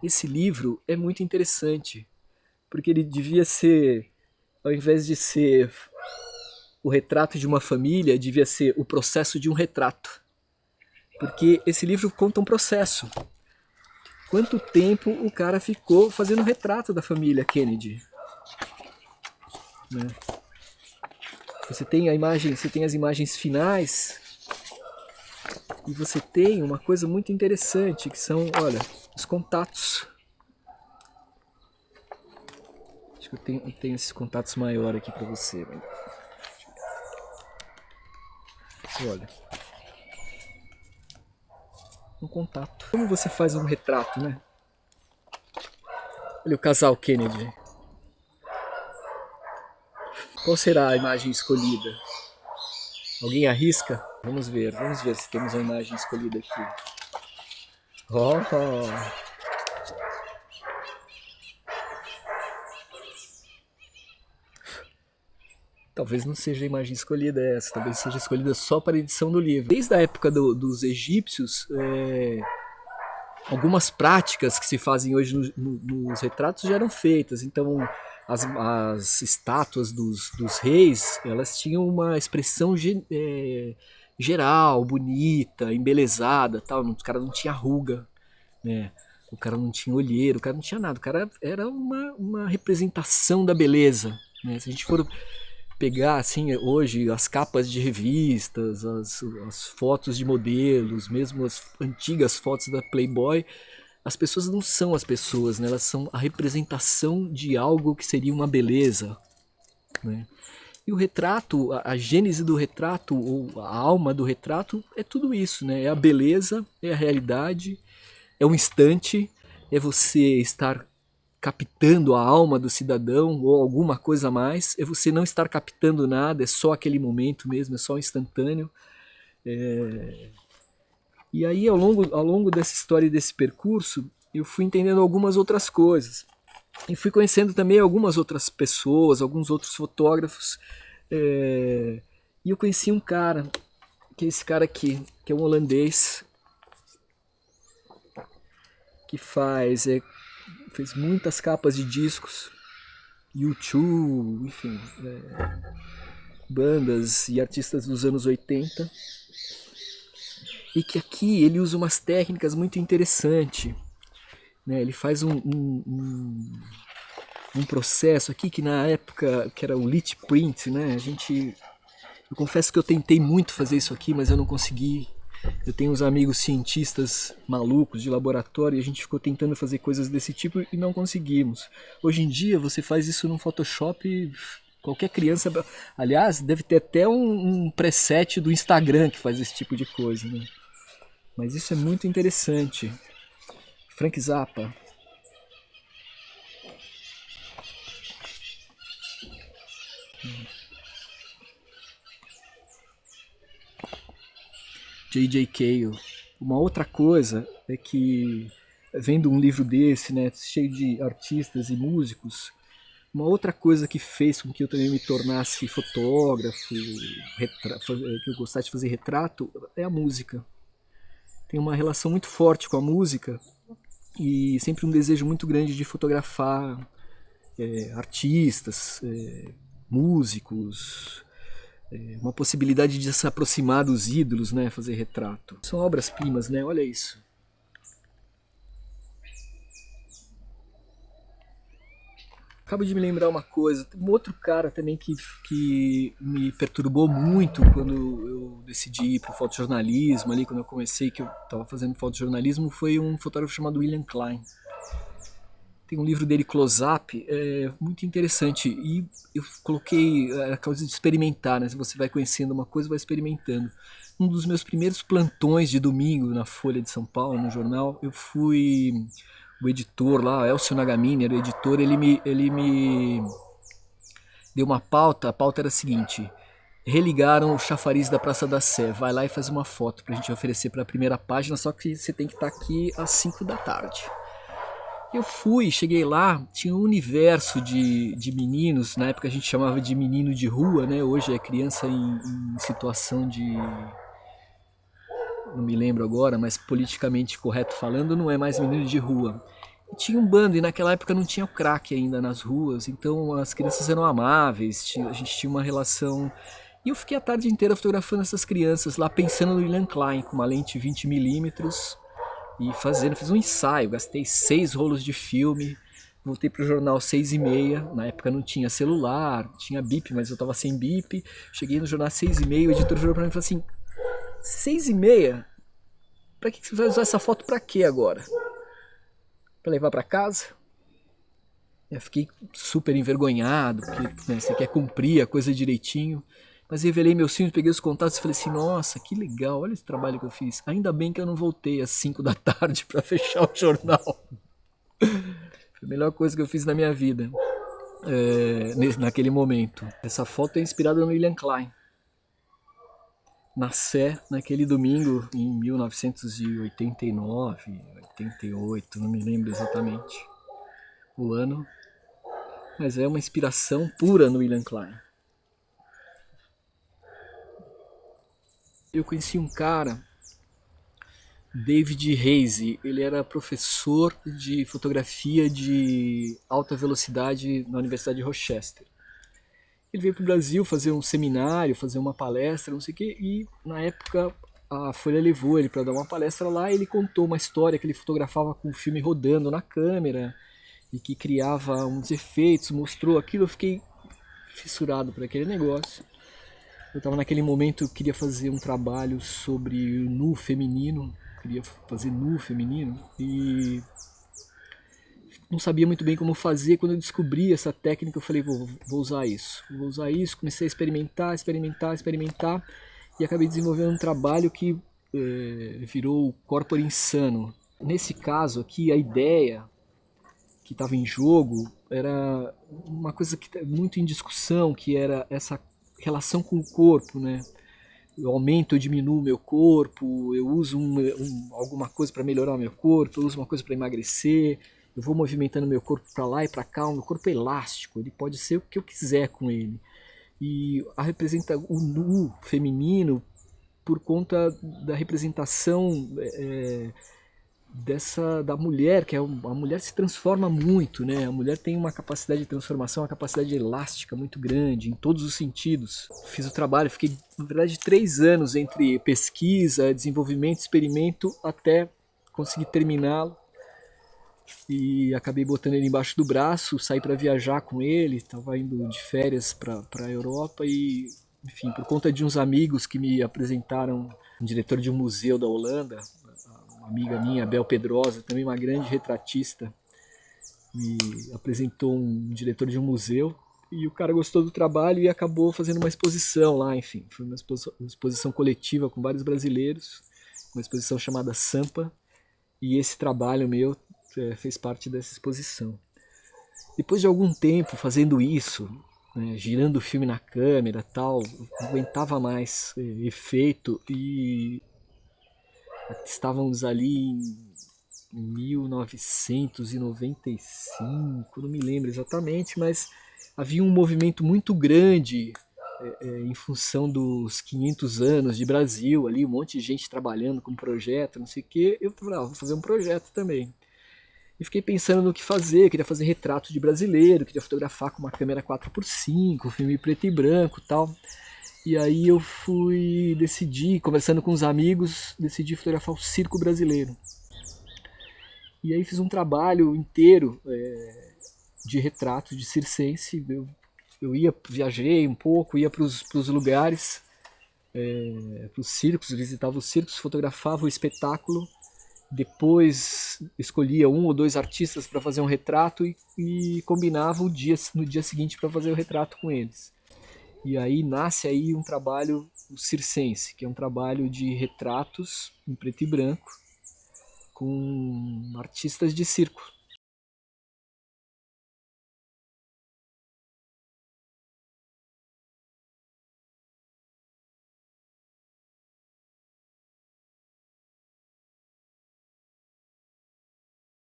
esse livro é muito interessante, porque ele devia ser, ao invés de ser o retrato de uma família, devia ser o processo de um retrato. Porque esse livro conta um processo. Quanto tempo o cara ficou fazendo o retrato da família Kennedy, né? Você tem a imagem, você tem as imagens finais e você tem uma coisa muito interessante que são, olha, os contatos. Acho que eu tenho esses contatos maior aqui para você. Olha, um contato. Como você faz um retrato, né? Olha o casal Kennedy. Qual será a imagem escolhida? Alguém arrisca? Vamos ver se temos a imagem escolhida aqui. Oh! Talvez não seja a imagem escolhida essa, talvez seja escolhida só para a edição do livro. Desde a época dos egípcios, algumas práticas que se fazem hoje nos retratos já eram feitas. Então, as estátuas dos reis, elas tinham uma expressão geral, bonita, embelezada, tal. O cara não tinha ruga, né? O cara não tinha olheiro, o cara não tinha nada. O cara era uma representação da beleza, né? Se a gente for pegar assim hoje as capas de revistas, as fotos de modelos, mesmo as antigas fotos da Playboy, as pessoas não são as pessoas, né? Elas são a representação de algo que seria uma beleza, né? E o retrato, a gênese do retrato, ou a alma do retrato, é tudo isso, né? É a beleza, é a realidade, é um instante, é você estar captando a alma do cidadão ou alguma coisa a mais, é você não estar captando nada, é só aquele momento mesmo, é só instantâneo. E aí, ao longo dessa história e desse percurso, eu fui entendendo algumas outras coisas. E fui conhecendo também algumas outras pessoas, alguns outros fotógrafos. E eu conheci um cara, que é esse cara aqui, que é um holandês, que fez muitas capas de discos, U2, enfim, bandas e artistas dos anos 80. E que aqui ele usa umas técnicas muito interessantes, né? Ele faz um processo aqui que na época que era o lit print, né? Eu confesso que eu tentei muito fazer isso aqui, mas eu não consegui. Eu tenho uns amigos cientistas malucos de laboratório e a gente ficou tentando fazer coisas desse tipo e não conseguimos. Hoje em dia você faz isso no Photoshop, qualquer criança... Aliás, deve ter até um preset do Instagram que faz esse tipo de coisa, né? Mas isso é muito interessante. Frank Zappa. J.J. Cale. Uma outra coisa é que, vendo um livro desse, né, cheio de artistas e músicos, uma outra coisa que fez com que eu também me tornasse fotógrafo, que eu gostasse de fazer retrato, é a música. Tenho uma relação muito forte com a música e sempre um desejo muito grande de fotografar artistas, músicos, uma possibilidade de se aproximar dos ídolos, né, fazer retrato. São obras-primas, né? Olha isso. Acabo de me lembrar uma coisa, um outro cara também que me perturbou muito quando eu decidi ir para o fotojornalismo, ali quando eu comecei, que eu estava fazendo fotojornalismo, foi um fotógrafo chamado William Klein. Tem um livro dele, Close Up, muito interessante. E eu coloquei a causa de experimentar, né? Se você vai conhecendo uma coisa, vai experimentando. Um dos meus primeiros plantões de domingo na Folha de São Paulo, no jornal, eu fui... O editor lá, Elcio Nagamini, era o editor, ele me deu uma pauta. A pauta era a seguinte: religaram o chafariz da Praça da Sé. Vai lá e faz uma foto pra gente oferecer pra primeira página, só que você tem que estar aqui às 5 da tarde. Eu fui, cheguei lá, tinha um universo de meninos, na época a gente chamava de menino de rua, né? Hoje é criança em situação de... não me lembro agora, mas politicamente correto falando, não é mais menino de rua. tinha um bando, e naquela época não tinha o crack ainda nas ruas, então as crianças eram amáveis, a gente tinha uma relação. E eu fiquei a tarde inteira fotografando essas crianças lá, pensando no William Klein, com uma lente 20mm, e fiz um ensaio, gastei 6 rolos de filme, voltei pro jornal 6h30, na época não tinha celular, tinha bip, mas eu tava sem bip, cheguei no jornal 6h30, o editor virou pra mim e falou assim, 6h30? Pra que você vai usar essa foto pra quê agora? Pra levar pra casa? Eu fiquei super envergonhado, porque você quer cumprir a coisa direitinho. Mas revelei meus filmes, peguei os contatos e falei assim, nossa, que legal, olha esse trabalho que eu fiz. Ainda bem que eu não voltei às 5 da tarde pra fechar o jornal. Foi a melhor coisa que eu fiz na minha vida, naquele momento. Essa foto é inspirada no William Klein. Na Sé, naquele domingo, em 1989, 88, não me lembro exatamente o ano. Mas é uma inspiração pura no William Klein. Eu conheci um cara, David Reise, ele era professor de fotografia de alta velocidade na Universidade de Rochester. Ele veio para o Brasil fazer um seminário, fazer uma palestra, não sei o quê, e na época a Folha levou ele para dar uma palestra lá, e ele contou uma história que ele fotografava com o filme rodando na câmera e que criava uns efeitos, mostrou aquilo, eu fiquei fissurado por aquele negócio. Eu estava naquele momento, eu queria fazer um trabalho sobre o nu feminino, queria fazer nu feminino, e não sabia muito bem como fazer. Quando eu descobri essa técnica, eu falei, vou usar isso. Vou usar isso, comecei a experimentar, e acabei desenvolvendo um trabalho que virou o Corpore Insano. Nesse caso aqui, a ideia que estava em jogo era uma coisa que está muito em discussão, que era essa relação com o corpo, né? Eu aumento, eu diminuo meu corpo, eu uso alguma coisa para melhorar o meu corpo, eu uso uma coisa para emagrecer, eu vou movimentando meu corpo para lá e para cá, o meu corpo é elástico, ele pode ser o que eu quiser com ele. E representa o nu feminino por conta da representação da mulher, que a mulher se transforma muito, né? A mulher tem uma capacidade de transformação, uma capacidade elástica muito grande, em todos os sentidos. Fiz o trabalho, fiquei, na verdade, 3 anos entre pesquisa, desenvolvimento, experimento, até conseguir terminá-lo. E acabei botando ele embaixo do braço, saí para viajar com ele, estava indo de férias para a Europa e, enfim, por conta de uns amigos que me apresentaram, um diretor de um museu da Holanda, amiga minha, Bel Pedrosa, também uma grande retratista, me apresentou um diretor de um museu e o cara gostou do trabalho e acabou fazendo uma exposição lá, enfim, foi uma exposição coletiva com vários brasileiros, uma exposição chamada Sampa, e esse trabalho meu fez parte dessa exposição. Depois de algum tempo fazendo isso, né, girando o filme na câmera tal, não aguentava mais efeito e estávamos ali em 1995, não me lembro exatamente, mas havia um movimento muito grande em função dos 500 anos de Brasil, ali um monte de gente trabalhando com projeto, não sei o que. Eu falei, vou fazer um projeto também. E fiquei pensando no que fazer, queria fazer retrato de brasileiro, queria fotografar com uma câmera 4x5, filme preto e branco e tal. E aí eu decidi, conversando com os amigos, decidi fotografar o circo brasileiro. E aí fiz um trabalho inteiro de retrato de circense. Eu viajei um pouco, ia para os lugares, para os circos, visitava os circos, fotografava o espetáculo. Depois escolhia 1 ou 2 artistas para fazer um retrato e combinava no dia seguinte para fazer o retrato com eles. E aí nasce aí um trabalho, o circense, que é um trabalho de retratos em preto e branco com artistas de circo.